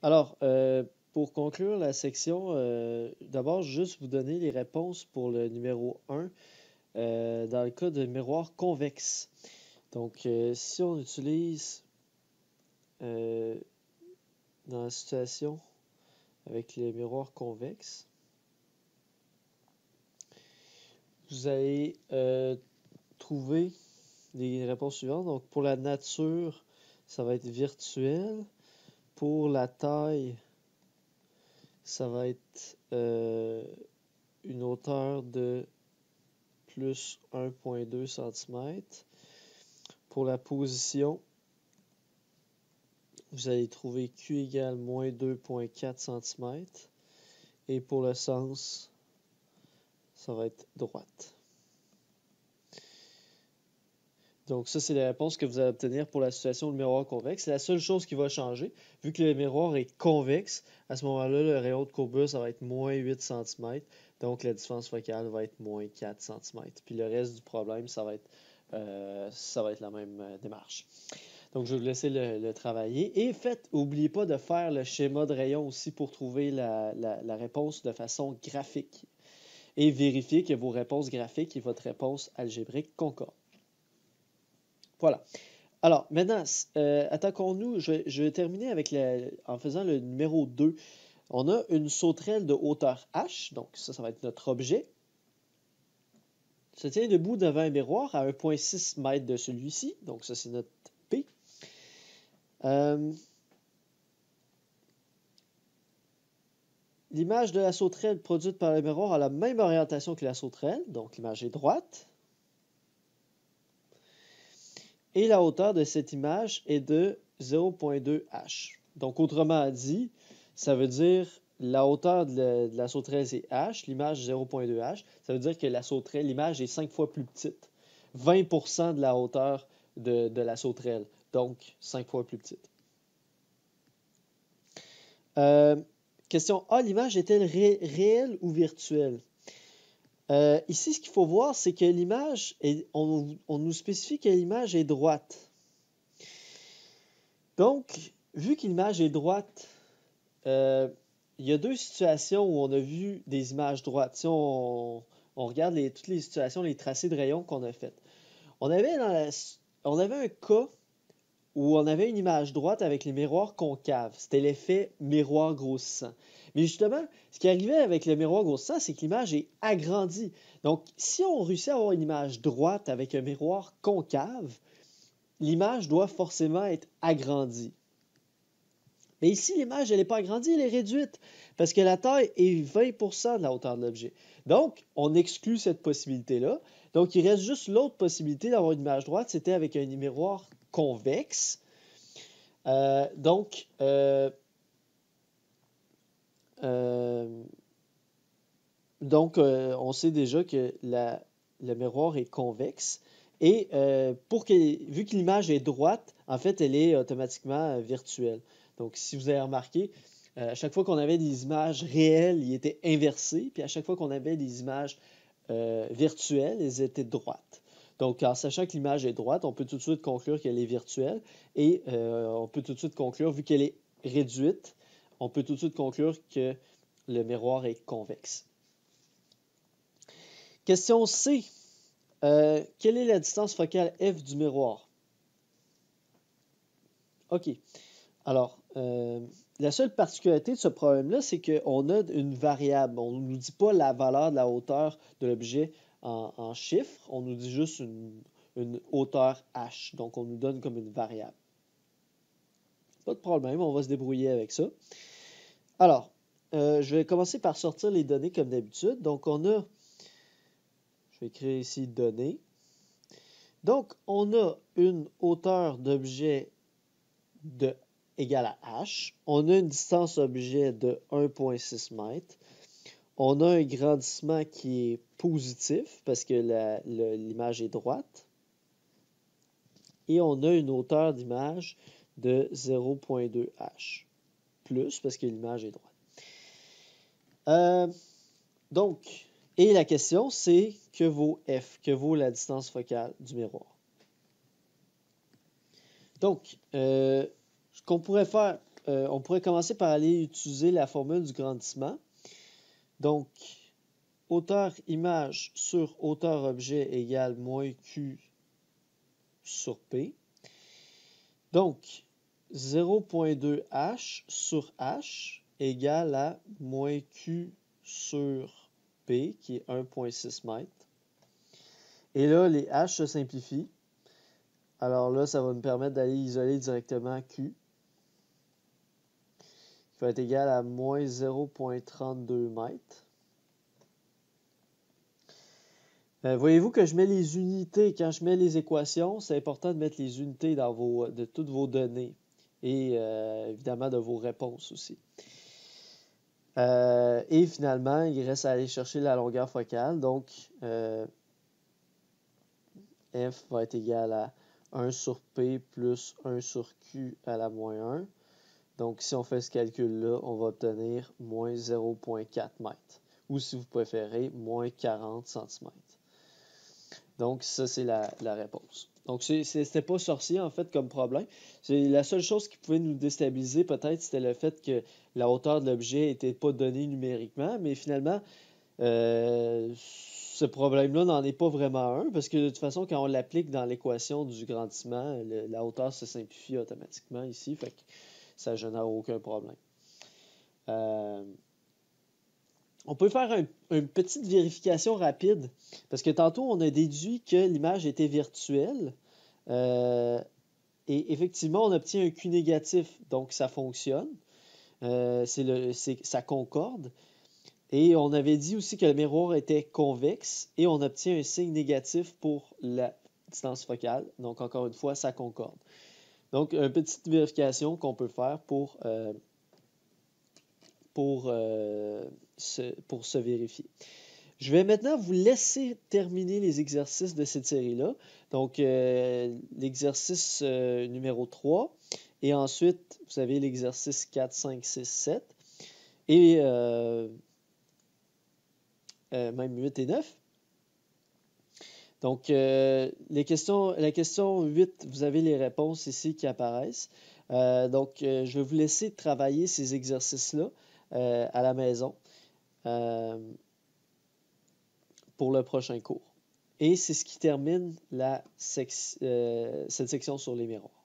Alors, pour conclure la section, d'abord, juste vous donner les réponses pour le numéro 1 dans le cas de miroir convexe. Donc, si on utilise dans la situation avec les miroirs convexes, vous allez trouver les réponses suivantes. Donc, pour la nature, ça va être virtuel. Pour la taille, ça va être une hauteur de plus 1,2 cm. Pour la position, vous allez trouver Q égale moins 2,4 cm. Et pour le sens, ça va être droite. Donc ça, c'est les réponses que vous allez obtenir pour la situation de miroir convexe. C'est la seule chose qui va changer. Vu que le miroir est convexe, à ce moment-là, le rayon de courbure, ça va être moins 8 cm. Donc la différence focale va être moins 4 cm. Puis le reste du problème, ça va être la même démarche. Donc je vais vous laisser le travailler. Et n'oubliez pas de faire le schéma de rayon aussi pour trouver la réponse de façon graphique. Et vérifier que vos réponses graphiques et votre réponse algébrique concordent. Voilà. Alors, maintenant, attaquons-nous. Je vais terminer en faisant le numéro 2. On a une sauterelle de hauteur h, donc ça va être notre objet. Se tient debout devant un miroir à 1,6 m de celui-ci, donc ça c'est notre P. L'image de la sauterelle produite par le miroir a la même orientation que la sauterelle, donc l'image est droite. Et la hauteur de cette image est de 0,2 h. Donc, autrement dit, ça veut dire la hauteur de la sauterelle, c'est h, l'image 0,2 h. Ça veut dire que la sauterelle, l'image est 5 fois plus petite. 20% de la hauteur de la sauterelle, donc 5 fois plus petite. Question A, l'image est-elle réelle ou virtuelle? Ici, ce qu'il faut voir, c'est que l'image, on nous spécifie que l'image est droite. Donc, vu que l'image est droite, il y a deux situations où on a vu des images droites. Si on regarde toutes les situations, les tracés de rayons qu'on a fait. On avait un cas où on avait une image droite avec les miroirs concaves. C'était l'effet miroir grossissant. Mais justement, ce qui arrivait avec le miroir grossissant, c'est que l'image est agrandie. Donc, si on réussit à avoir une image droite avec un miroir concave, l'image doit forcément être agrandie. Mais ici, l'image, elle n'est pas agrandie, elle est réduite, parce que la taille est 20% de la hauteur de l'objet. Donc, on exclut cette possibilité-là. Donc, il reste juste l'autre possibilité d'avoir une image droite, c'était avec un miroir convexe. Donc, on sait déjà que le miroir est convexe. Et vu que l'image est droite, en fait, elle est automatiquement virtuelle. Donc, si vous avez remarqué, à chaque fois qu'on avait des images réelles, ils étaient inversés. Puis à chaque fois qu'on avait des images virtuelles, elles étaient droites. Donc, en sachant que l'image est droite, on peut tout de suite conclure qu'elle est virtuelle. Et on peut tout de suite conclure, vu qu'elle est réduite, on peut tout de suite conclure que le miroir est convexe. Question C. Quelle est la distance focale f du miroir? OK. Alors, la seule particularité de ce problème-là, c'est qu'on a une variable. On ne nous dit pas la valeur de la hauteur de l'objet en chiffres. On nous dit juste une hauteur h. Donc, on nous donne comme une variable. Pas de problème, on va se débrouiller avec ça. Alors, je vais commencer par sortir les données comme d'habitude. Donc, je vais écrire ici données. Donc, on a une hauteur d'objet égale à h. On a une distance objet de 1,6 m. On a un grandissement qui est positif parce que l'image est droite. Et on a une hauteur d'image de 0,2 h. Plus parce que l'image est droite. Et la question, c'est que vaut f, que vaut la distance focale du miroir. Donc, ce qu'on pourrait faire, on pourrait commencer par aller utiliser la formule du grandissement. Donc, hauteur image sur hauteur objet égale moins Q sur P. Donc, 0.2 H sur H égale à moins Q sur P, qui est 1.6 mètres. Et là, les H se simplifient. Alors là, ça va nous permettre d'aller isoler directement Q, qui va être égal à moins 0.32 mètres. Voyez-vous que je mets les unités, quand je mets les équations, c'est important de mettre les unités de toutes vos données et évidemment de vos réponses aussi. Et finalement, il reste à aller chercher la longueur focale. Donc, F va être égal à 1 sur P plus 1 sur Q à la moins 1. Donc, si on fait ce calcul-là, on va obtenir moins 0.4 mètres. Ou si vous préférez, moins 40 cm. Donc, ça, c'est la réponse. Donc, c'était pas sorcier, en fait, comme problème. C'est la seule chose qui pouvait nous déstabiliser, peut-être, c'était le fait que la hauteur de l'objet n'était pas donnée numériquement. Mais finalement, ce problème-là n'en est pas vraiment un, parce que de toute façon, quand on l'applique dans l'équation du grandissement, la hauteur se simplifie automatiquement ici, fait que ça ne génère aucun problème. On peut faire une petite vérification rapide, parce que tantôt, on a déduit que l'image était virtuelle, et effectivement, on obtient un Q négatif, donc ça fonctionne, ça concorde. Et on avait dit aussi que le miroir était convexe et on obtient un signe négatif pour la distance focale. Donc, encore une fois, ça concorde. Donc, une petite vérification qu'on peut faire pour se vérifier. Je vais maintenant vous laisser terminer les exercices de cette série-là. Donc, l'exercice numéro 3. Et ensuite, vous avez l'exercice 4, 5, 6, 7. Et même 8 et 9. Donc, la question 8, vous avez les réponses ici qui apparaissent. Donc, je vais vous laisser travailler ces exercices-là à la maison pour le prochain cours. Et c'est ce qui termine cette section sur les miroirs.